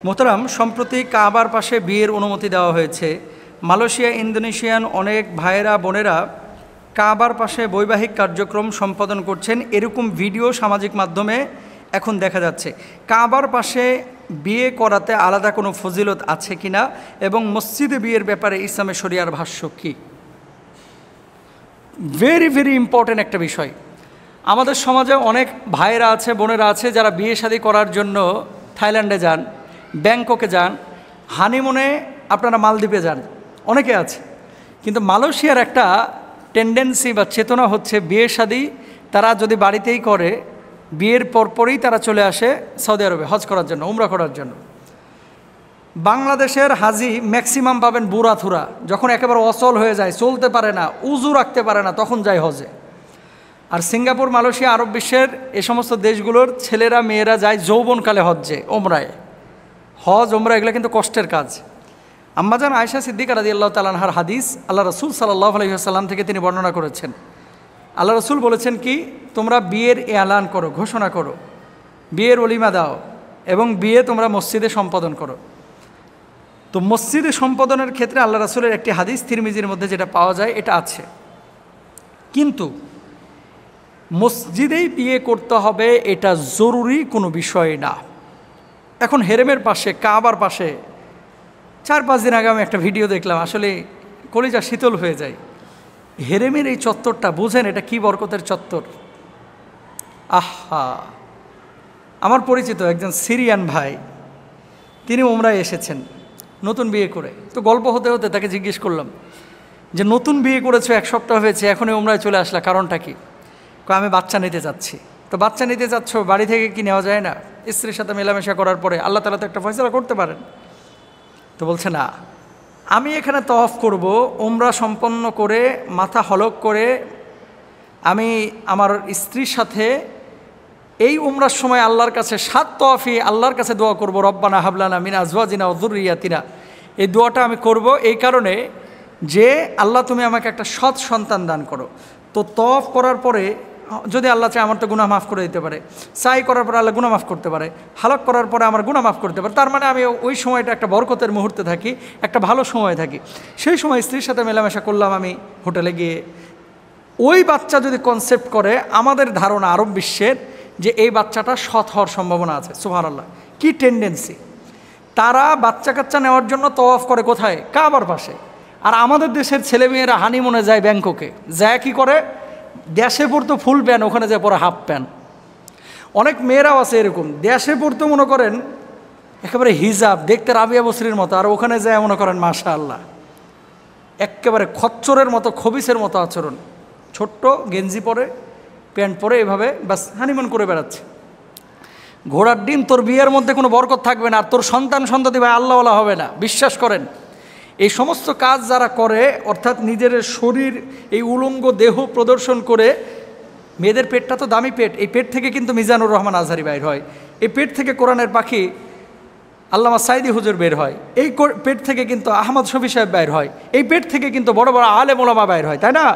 মোহতারাম, সম্প্রতি কাবার পাশে বিয়ের অনুমতি দেওয়া হয়েছে। মালয়েশিয়া, ইন্দোনেশিয়ান অনেক ভাইয়েরা বোনেরা কাবার পাশে বৈবাহিক কার্যক্রম সম্পাদন করছেন। এরকম ভিডিও সামাজিক মাধ্যমে এখন দেখা যাচ্ছে। কাবার পাশে বিয়ে করাতে আলাদা কোনো ফজিলত আছে কিনা এবং মসজিদে বিয়ের ব্যাপারে ইসলামে শরিয়ার ভাষ্য কী? ভেরি ভেরি ইম্পর্ট্যান্ট একটা বিষয়। আমাদের সমাজে অনেক ভাইয়েরা আছে, বোনেরা আছে যারা বিয়ে শাদী করার জন্য থাইল্যান্ডে যান, ব্যাংককে যান, হানিমুনে আপনারা মালদ্বীপে যান, অনেকে আছে। কিন্তু মালয়েশিয়ার একটা টেন্ডেন্সি বা চেতনা হচ্ছে বিয়ে শাদী তারা যদি বাড়িতেই করে, বিয়ের পরপরই তারা চলে আসে সৌদি আরবে হজ করার জন্য, উমরা করার জন্য। বাংলাদেশের হাজি ম্যাক্সিমাম পাবেন বুড়াথুরা, যখন একেবারে অচল হয়ে যায়, চলতে পারে না, উজু রাখতে পারে না, তখন যায় হজে। আর সিঙ্গাপুর, মালয়েশিয়া, আরব বিশ্বের এ সমস্ত দেশগুলোর ছেলেরা মেয়েরা যায় যৌবনকালে হজ্জে, ওমরায়। হজ ওমরা এগুলো কিন্তু কষ্টের কাজ। আম্মাজান আয়েশা সিদ্দিকা রাদিয়াল্লাহু তাআলা আনহার হাদিস আল্লাহ রাসূল সাল্লাল্লাহু আলাইহি ওয়াসাল্লাম থেকে তিনি বর্ণনা করেছেন। আল্লাহ রাসূল বলেছেন কি, তোমরা বিয়ের এলান করো, ঘোষণা করো, বিয়ের ওলিমা দাও এবং বিয়ে তোমরা মসজিদে সম্পাদন করো। তো মসজিদে সম্পাদনের ক্ষেত্রে আল্লাহ রাসূলের একটি হাদিস তিরমিজির মধ্যে যেটা পাওয়া যায় এটা আছে, কিন্তু মসজিদেই বিয়ে করতে হবে এটা জরুরি কোনো বিষয় না। এখন হেরেমের পাশে, কাবার পাশে 4-5 দিন আগে আমি একটা ভিডিও দেখলাম, আসলে কলিজা শীতল হয়ে যায়। হেরেমের এই চত্বরটা বুঝেন, এটা কি বরকতের চত্বর। আহা, আমার পরিচিত একজন সিরিয়ান ভাই, তিনি উমরায় এসেছেন নতুন বিয়ে করে। তো গল্প হতে হতে তাকে জিজ্ঞেস করলাম যে নতুন বিয়ে করেছো, 1 সপ্তাহ হয়েছে, এখনই উমরায় চলে আসলা, কারণটা কি? আমি বাচ্চা নিতে যাচ্ছি। তো বাচ্চা নিতে যাচ্ছ, বাড়ি থেকে কি নেওয়া যায় না? স্ত্রীর সাথে মেলামেশা করার পরে আল্লাহ তাআলা তো একটা ফয়সালা করতে পারেন। তো বলছে না, আমি এখানে তওয়াফ করব, উমরা সম্পন্ন করে মাথা হলক করে আমি আমার স্ত্রীর সাথে এই উমরার সময় আল্লাহর কাছে 7 তওয়াফি আল্লাহর কাছে দোয়া করব, রব্বানা হাবলানা মিন আজওয়াজিনা ওয়া যুররিয়াতিনা। এই দোয়াটা আমি করব এই কারণে যে আল্লাহ তুমি আমাকে একটা সৎ সন্তান দান করো। তো তওয়াফ করার পরে যদি আল্লাহ চায় আমার তো গুনাহ মাফ করে দিতে পারে, সাই করার পরে আল্লাহ গুনাহ মাফ করতে পারে, হালক করার পরে আমার গুনাহ মাফ করতে পারে। তার মানে আমি ওই সময়টা একটা বরকতের মুহূর্তে থাকি, একটা ভালো সময় থাকি। সেই সময় স্ত্রীর সাথে মেলামেশা করলাম আমি হোটেলে গিয়ে। ওই বাচ্চা যদি কনসেপ্ট করে, আমাদের ধারণা আরব বিশ্বের যে এই বাচ্চাটা সৎ হওয়ার সম্ভাবনা আছে। সুবহানাল্লাহ, কি টেন্ডেন্সি! তারা বাচ্চা কাচ্চা নেওয়ার জন্য তওয়াফ করে কোথায়? কাবার পাশে। আর আমাদের দেশের ছেলেমেয়েরা হানিমুনে যায় ব্যাংককে, যায় কি করে? দেশে পড়তো ফুল প্যান্ট, ওখানে যায় পরে হাফ প্যান্ট। অনেক মেয়েরাও আছে এরকম, দেশে পড়তে মনে করেন একেবারে হিজাব, দেখতে রাবিয়া বসরির মতো, আর ওখানে যায় মনে করেন মাশাআল্লাহ একেবারে খচ্চরের মতো, খবিসের মতো আচরণ, ছোট্ট গেঞ্জি পরে, প্যান্ট পরে, এভাবে বাস হানিমুন করে বেড়াচ্ছে। ঘোড়ার ডিম, তোর বিয়ের মধ্যে কোনো বরকত থাকবে না, আর তোর সন্তান সন্ততি ভাই আল্লাহওয়ালা হবে না, বিশ্বাস করেন। এই সমস্ত কাজ যারা করে, অর্থাৎ নিজের শরীর, এই উলঙ্গ দেহ প্রদর্শন করে, মেয়েদের পেটটা তো দামি পেট, এই পেট থেকে কিন্তু মিজানুর রহমান আজহারি বাইর হয়, এই পেট থেকে কোরআনের পাখি আল্লামা সাইদি হুজুর বের হয়, এই পেট থেকে কিন্তু আহমদ শফি সাহেব বাইর হয়, এই পেট থেকে কিন্তু বড় বড় আলেম ওলামা বাইর হয়, তাই না?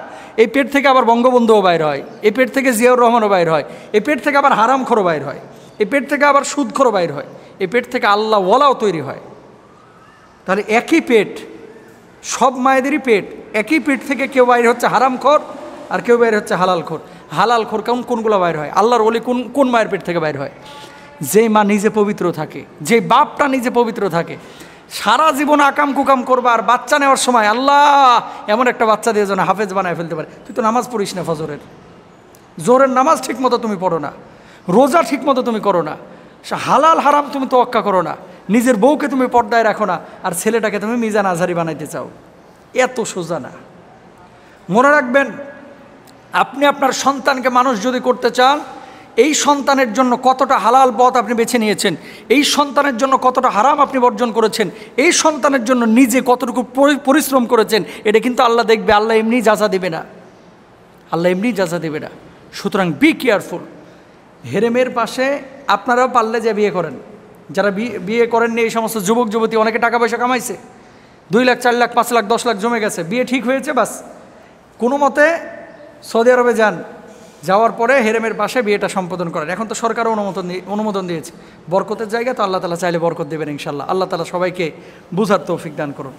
এই পেট থেকে আবার বঙ্গবন্ধুও বাইর হয়, এই পেট থেকে জিয়াউর রহমানও বাইর হয়, এই পেট থেকে আবার হারামখোরও বাইর হয়, এই পেট থেকে আবার সুদখোরও বাইর হয়, এই পেট থেকে আল্লাহ ওয়ালাও তৈরি হয়। তাহলে একই পেট, সব মায়েদেরই পেট, একই পেট থেকে কেউ বাইর হচ্ছে হারামখোর আর কেউ বাইর হচ্ছে হালালখোর। হালালখোর কোনগুলো বাইর হয়? আল্লাহর ওলি কোন মায়ের পেট থেকে বাইর হয়? যেই মা নিজে পবিত্র থাকে, যে বাপটা নিজে পবিত্র থাকে, সারা জীবন আকাম কুকাম করবে, আর বাচ্চা নেওয়ার সময় আল্লাহ এমন একটা বাচ্চা দিয়ে যেন হাফেজ বানায় ফেলতে পারে। তুই তো নামাজ পড়িস না, ফজরের জোহরের নামাজ ঠিক মতো তুমি পড়ো না, রোজা ঠিক মতো তুমি করো না, হালাল হারাম তুমি তোয়াক্কা করো না, নিজের বউকে তুমি পর্দায় রাখো না, আর ছেলেটাকে তুমি মিজান আজহারি বানাইতে চাও। এত সোজা না। মনে রাখবেন, আপনি আপনার সন্তানকে মানুষ যদি করতে চান, এই সন্তানের জন্য কতটা হালাল পথ আপনি বেছে নিয়েছেন, এই সন্তানের জন্য কতটা হারাম আপনি বর্জন করেছেন, এই সন্তানের জন্য নিজে কতটুকু পরিশ্রম করেছেন, এটা কিন্তু আল্লাহ দেখবে। আল্লাহ এমনি যাজা দেবে না, আল্লাহ এমনি যাজা দেবে না। সুতরাং বি কেয়ারফুল। হেরেমের পাশে আপনারাও পারলে যে বিয়ে করেন, যারা বিয়ে করেননি এই সমস্ত যুবক যুবতী, অনেকে টাকা পয়সা কামাইছে, 2 লাখ 4 লাখ 5 লাখ 10 লাখ জমে গেছে, বিয়ে ঠিক হয়েছে, বাস কোনো মতে সৌদি আরবে যান, যাওয়ার পরে হেরেমের পাশে বিয়েটা সম্পাদন করেন। এখন তো সরকারও অনুমোদন দিয়েছে, বরকতের জায়গা তো আল্লাহ তাআলা চাইলে বরকত দেবেন ইনশাআল্লাহ। আল্লাহ তাআলা সবাইকে বুঝার তৌফিক দান করুন।